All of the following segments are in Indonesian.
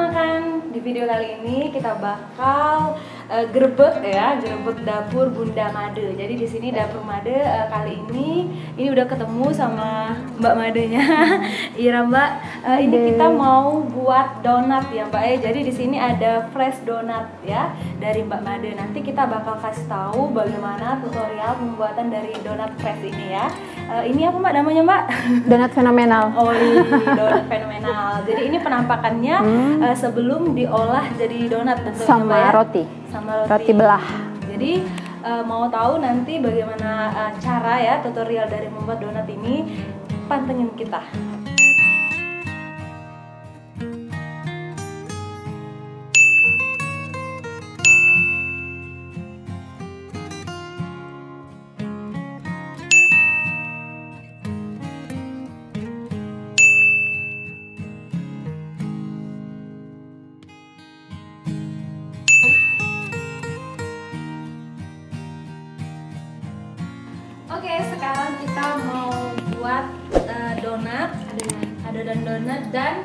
teman-teman, di video kali ini kita bakal grebek dapur Bunda Made. Jadi di sini dapur Made kali ini udah ketemu sama Mbak Madenya. Iya Mbak, ini kita mau buat donat ya Mbak. Jadi di sini ada fresh donat ya dari Mbak Made. Nanti kita bakal kasih tahu bagaimana tutorial pembuatan dari donat fresh ini ya. Ini apa Mbak namanya Mbak? Donat fenomenal. Oh iya, donat fenomenal. Jadi ini penampakannya sebelum diolah jadi donat tentunya sama Mbak ya? roti. Sama roti belah. Jadi mau tahu nanti bagaimana cara ya tutorial dari membuat donat ini, pantengin kita. Oke, sekarang kita mau buat donat, adonan donat dan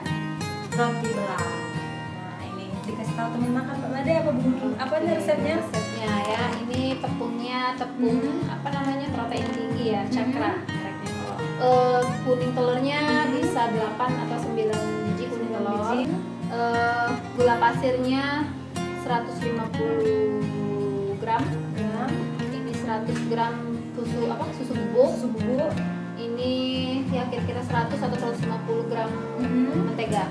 roti belah. Nah, ini dikasih tahu teman makan Pak Made apa bumbu? Apa nih resepnya? Resepnya ya, ini tepungnya tepung apa namanya protein tinggi ya, Cakra. Kuning telurnya bisa 8 atau 9 biji kuning telur. Gula pasirnya 150 gram. Ini 100 gram susu bubuk. Ini ya kira-kira 100 atau 150 gram mentega.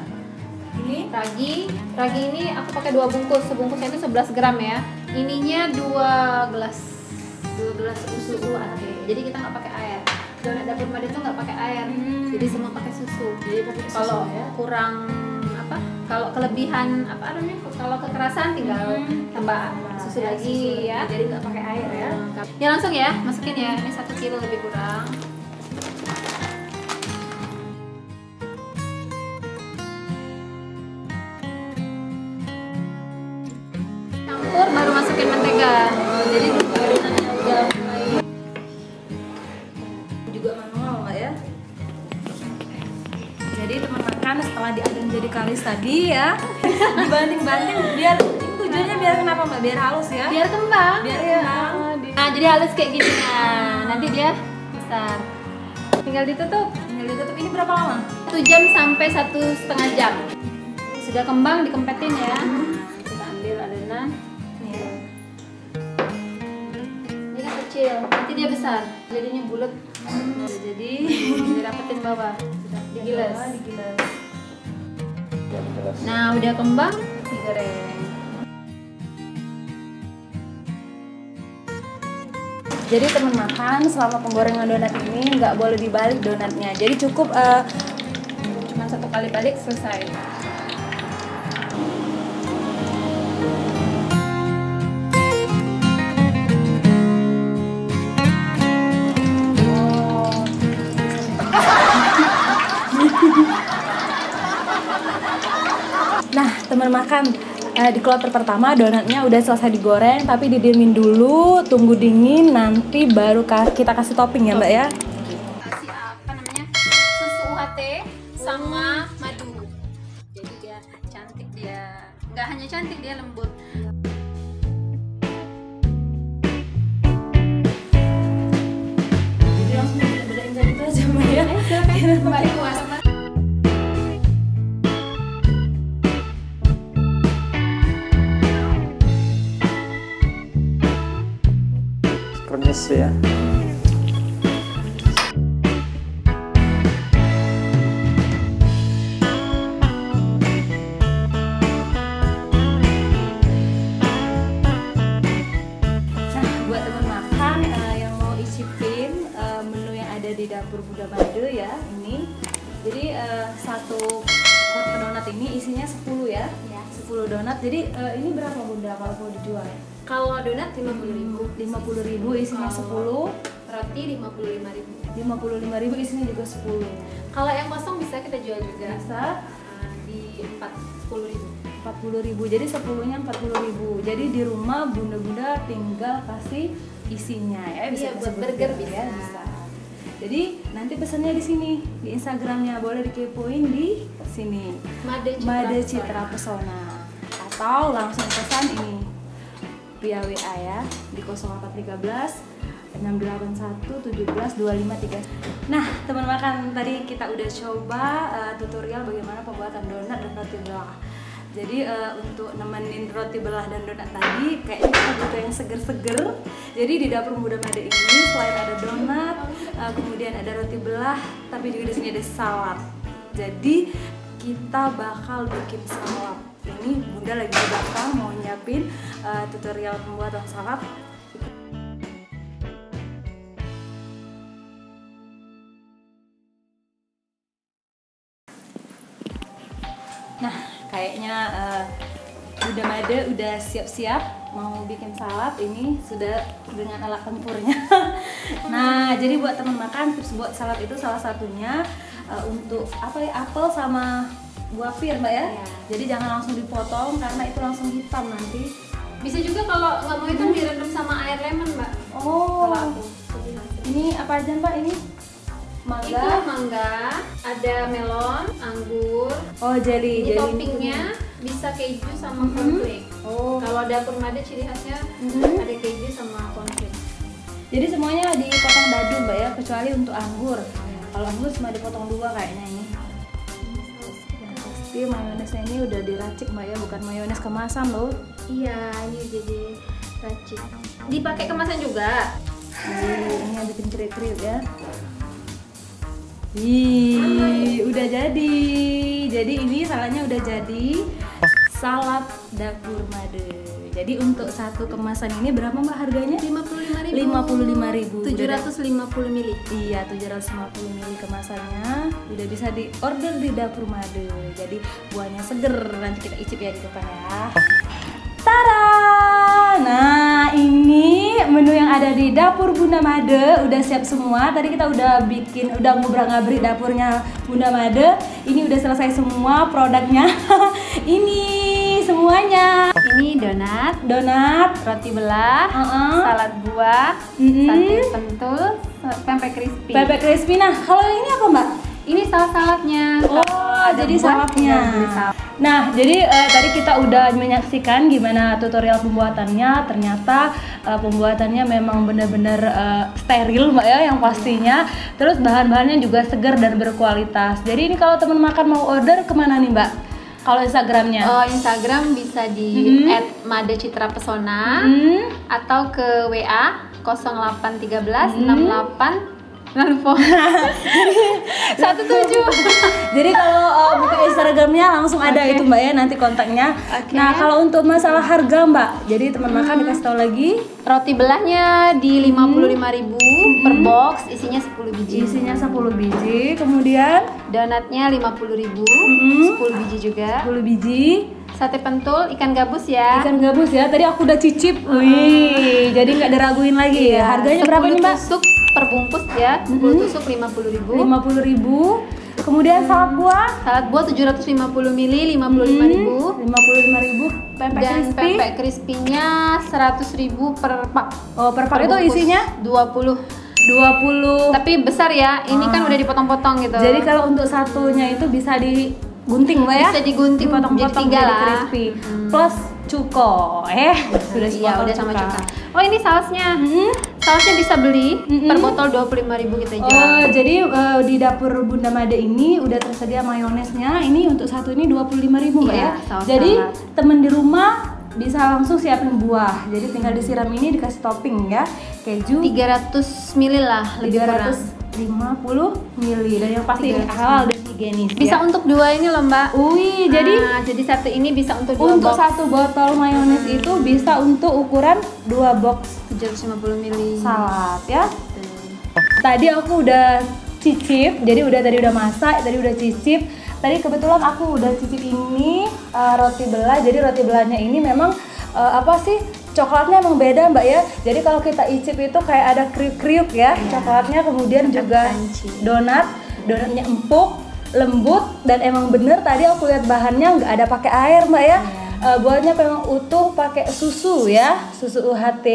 Ini ragi ini aku pakai 2 bungkus, sebungkusnya itu 11 gram ya. Ininya 2 gelas susu ate. Jadi kita nggak pakai air. Donat dapur Made itu nggak pakai air, jadi semua pakai susu. Jadi kalau ya kurang kalau kelebihan kalau kekerasan tinggal tambah susu lagi ya. Jadi nggak pakai air ya. Ya langsung ya, masukin ya. Ini 1 kilo lebih kurang. Campur baru masukin mentega. Jadi adonannya udah mulai juga manual Mbak ya. Jadi teman makan setelah diadon jadi kalis tadi ya, dibanting-banting biar tujuannya biar kenapa Mbak? Biar halus ya? Biar kembang. Nah, jadi halus kayak gini ya. Nanti dia besar. Tinggal ditutup. Ini berapa lama? 1 jam sampai 1,5 jam. Sudah kembang dikempetin ya. Kita ambil adonan. Ini kan kecil, nanti dia besar. Jadinya bulat. Jadi dirapetin bawah. Digilas. Nah, udah kembang, digoreng. Jadi teman makan selama penggorengan donat ini nggak boleh dibalik donatnya. Jadi cukup cuma 1 kali balik selesai. Nah teman makan, di kloter pertama donatnya udah selesai digoreng, tapi didiemin dulu, tunggu dingin, nanti baru kita kasih topping ya Mbak ya. Kasih susu UHT sama madu. Jadi dia cantik, dia nggak hanya cantik, dia lembut. Jadi langsung bedain dari itu aja Mbak ya. Kembali puas. Permisi ya. Buat teman makan yang mau icipin menu yang ada di dapur Bunda Made ya, ini. Jadi 1 pot donat ini isinya 10 ya. 10 donat. Jadi ini berapa Bunda kalau mau dijual? Kalau donat 50.000. 50.000 isinya 10. Roti 55.000. 55.000 isinya juga 10. Kalau yang kosong bisa kita jual juga. Bisa Di 40.000. 40.000. Jadi 10-nya 40.000. Jadi di rumah Bunda-bunda tinggal kasih isinya ya. Iya, buat burger bisa. Jadi nanti pesannya di sini di Instagramnya, boleh dikepoin di sini. Made Citra Pesona. Atau langsung pesan ini via WA ya di 0813 681 17 25 3. Nah, teman makan, tadi kita udah coba tutorial bagaimana pembuatan donat dan roti belah. Jadi untuk nemenin roti belah dan donat tadi kayaknya kita butuh yang seger-seger. Jadi di dapur muda Made ini selain ada donat, kemudian ada roti belah, tapi juga di sini ada salad. Jadi kita bakal bikin salad. Ini Bunda lagi di belakang mau nyiapin tutorial pembuatan salad. Nah, kayaknya Bunda Made udah siap-siap mau bikin salad. Ini sudah dengan alat tempurnya. Nah, jadi buat teman makan, tips buat salad itu salah satunya untuk apa ya, apel sama buah pir, Mbak ya. Jadi jangan langsung dipotong karena itu langsung hitam nanti. Bisa juga kalau nggak mau hitam direndam sama air lemon, Mbak. Oh, kalau aku. Ini apa aja, Mbak? Ini mangga. Itu mangga, ada melon, anggur. Oh, Ini toppingnya bisa keju sama cornflake. Oh. Kalau dapur Made ciri khasnya ada keju sama cornflake. Jadi semuanya dipotong dadu, Mbak ya, kecuali untuk anggur. Kalau anggur cuma dipotong dua kayaknya ini. Yang pasti mayonesnya ini udah diracik, Mbak ya, bukan mayones kemasan loh. Iya, ini jadi racik. Dipakai kemasan juga. Ini yang bikin kriuk-kriuk ya. Ih, udah jadi. Jadi ini saladnya udah jadi. Salad dapur Made. Jadi untuk satu kemasan ini berapa, Mbak, harganya? 55.000. 750 ml. Iya, 750 ml kemasannya. Udah bisa diorder di dapur Made. Jadi buahnya seger. Nanti kita icip ya di depan ya. Tara! Nah, ini menu yang ada di dapur Bunda Made udah siap semua. Tadi kita udah ngobrak-ngabrik dapurnya Bunda Made. Ini udah selesai semua produknya. Ini semuanya. Ini donat, roti belah, salad buah, sate pentul, pempek crispy. Pempek crispy. Nah, kalau ini apa, Mbak? Ini saladnya. Oh, jadi saladnya. Nah, jadi tadi kita udah menyaksikan gimana tutorial pembuatannya. Ternyata pembuatannya memang benar-benar steril, Mbak ya, yang pastinya. Terus bahan-bahannya juga segar dan berkualitas. Jadi ini kalau teman makan mau order kemana nih, Mbak? Kalau Instagramnya? Oh, Instagram bisa di @madecitrapesona atau ke WA 0813 68 17. Jadi kalau buka Instagramnya langsung ada itu, Mbak ya, nanti kontaknya. Nah, kalau untuk masalah harga, Mbak, jadi teman makan dikasih tahu lagi. Roti belahnya di 55.000 per box, isinya 10 biji. Isinya 10 biji. Kemudian donatnya 50.000, 10 biji juga. 10 biji. Sate pentul, ikan gabus ya. Ikan gabus ya. Tadi aku udah cicip. Wih, jadi nggak diraguin lagi ya. Harganya berapa nih, Mbak? Tusuk per bungkus ya. 10 tusuk 50.000. 50.000. Kemudian salad buah 750 ml 55.000. 55.000. Pempek Dan crispy. pempek crispy-nya 100.000 per pak. Oh, per pak itu isinya 20. 20. Tapi besar ya. Ini kan udah dipotong-potong gitu. Jadi kalau untuk satunya itu bisa digunting, Mbak ya? Bisa digunting potong-potong jadi 3 lah. Crispy. Plus cuko. Sudah Iya, udah sama cuka. Oh, ini sausnya. Sausnya bisa beli per botol 25.000 kita jual. Oh, jadi di dapur Bunda Made ini udah tersedia mayonesnya. Ini untuk satu ini 25.000, Mbak Iya, ya. saus Jadi salad. temen di rumah bisa langsung siapin buah. Jadi tinggal disiram ini, dikasih topping ya. Keju 300 ml lah, lebih kurang. 350 ml. Dan yang pasti ini halal dan higienis Bisa ya. untuk 2 ini loh, Mbak. Wih, Jadi satu ini bisa untuk 2 untuk box. satu botol mayones itu bisa untuk ukuran 2 box 750 ml. salad ya. Tadi aku udah cicip, jadi tadi udah masak, tadi udah cicip. Tadi kebetulan aku udah cicip ini roti belah. Jadi roti belahnya ini memang coklatnya emang beda, Mbak ya. Jadi kalau kita icip itu kayak ada kriuk-kriuk ya, coklatnya. Kemudian juga donatnya empuk, lembut, dan emang bener tadi aku lihat bahannya nggak ada pakai air, Mbak ya. Buahnya memang utuh pakai susu ya, susu UHT.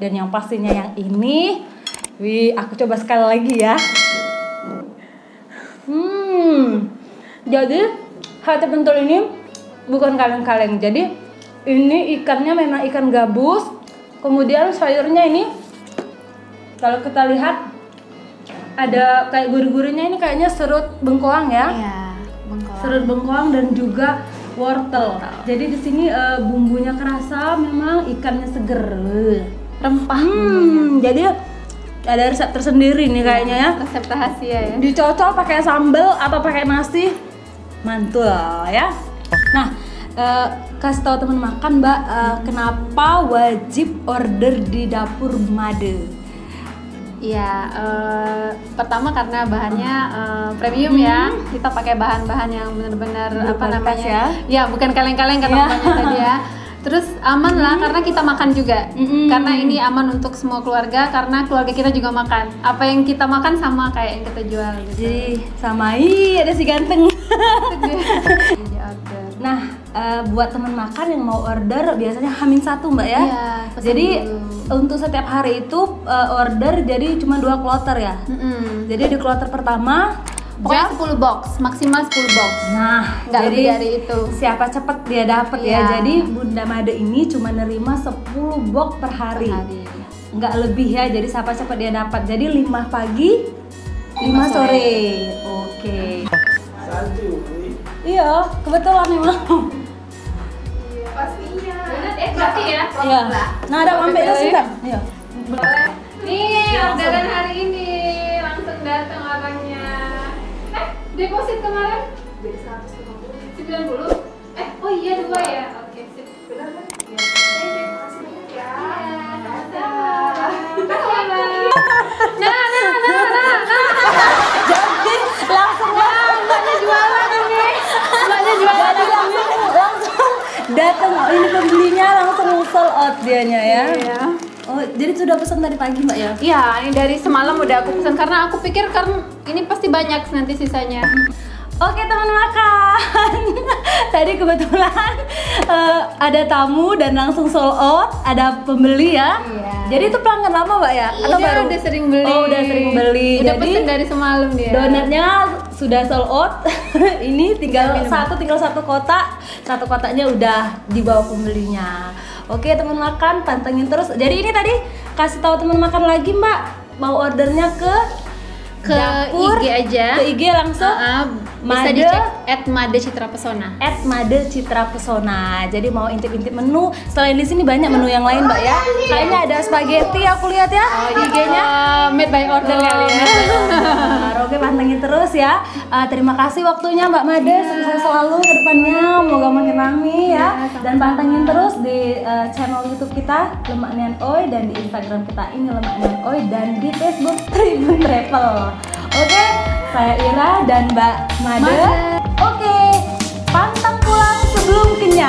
Dan yang pastinya yang ini, wih, aku coba sekali lagi ya. Jadi hati pentul ini bukan kaleng-kaleng. Jadi ini ikannya memang ikan gabus. Kemudian sayurnya ini kalau kita lihat ada kayak gurih-gurihnya, ini kayaknya serut bengkoang ya. Iya, bengkoang. Serut bengkoang dan juga wortel. Jadi di sini bumbunya kerasa, memang ikannya seger. Rempah. Jadi ada resep tersendiri nih kayaknya ya. Resep rahasia ya. Dicocol pakai sambal atau pakai nasi, mantul ya. Nah, kasih tahu teman makan Mbak, kenapa wajib order di Dapur Made? Iya, pertama karena bahannya premium ya. Kita pakai bahan-bahan yang benar-benar apa namanya? Ya. Ya, bukan kaleng-kaleng kata namanya tadi ya. Terus aman lah karena kita makan juga. Karena ini aman untuk semua keluarga, karena keluarga kita juga makan. Apa yang kita makan sama kayak yang kita jual gitu. Jadi sama, ada si ganteng. Jadi order. Nah, buat teman makan yang mau order biasanya H-1 Mbak ya. Iya, pesan jadi dulu. untuk setiap hari itu order jadi cuma 2 kloter ya. Jadi di kloter pertama Pokoknya 10 box, maksimal 10 box. Nah, Nggak jadi lebih dari itu. siapa cepet dia dapat ya. Iya. Jadi Bunda Made ini cuma nerima 10 box per hari. Nggak lebih ya. Jadi siapa cepet dia dapat. Jadi 5 pagi, 5 sore. Oke. Iya, kebetulan memang. Pastinya. Berarti ya. Iya. Nah, ada mampir sih Kak. Iya. Boleh. Nih, orderan hari ini langsung datang orangnya. Deposit kemarin 90. Oh iya 2 ya. Oke, sip. Benar kan? Iya. Makasih banyak ya. Jadi langsung Mbaknya jualan ini. Mbaknya jualan. jadi langsung datang, ini pembelinya langsung sold out dianya ya. Iya. Oh, jadi sudah pesan tadi pagi Mbak ya? Iya, ini dari semalam udah aku pesan karena aku pikir kan ini pasti banyak nanti sisanya. Oke teman makan. Tadi kebetulan ada tamu dan langsung sold out, ada pembeli ya. Iya. Jadi itu pelanggan lama Mbak ya? Atau Iya, baru? udah sering beli. Oh, udah sering beli. Udah Jadi pesen dari semalam dia. donatnya sudah sold out. Ini tinggal satu kotak. Satu kotaknya udah dibawa pembelinya. Oke teman makan, pantengin terus. Jadi ini tadi kasih tahu teman makan lagi Mbak, mau ordernya ke dapur, IG aja. ke IG langsung. Bisa Made, dicek @Made Citra Pesona. @Made Citra Pesona. Jadi mau intip-intip menu, selain di sini banyak menu yang lain Mbak ya. Kayaknya ada spaghetti aku lihat ya di IG-nya. Made by order kali ya. Oke, pantengin terus ya. Terima kasih waktunya Mbak Made, sukses selalu ke depannya, moga makin rame ya. Dan pantengin terus di channel YouTube kita Lemak Nian Oi, dan di Instagram kita ini Lemak Nian Oi, dan di Facebook Tribun Travel. Oke, saya Ira dan Mbak Made. Oke, pantang pulang sebelum kenyang.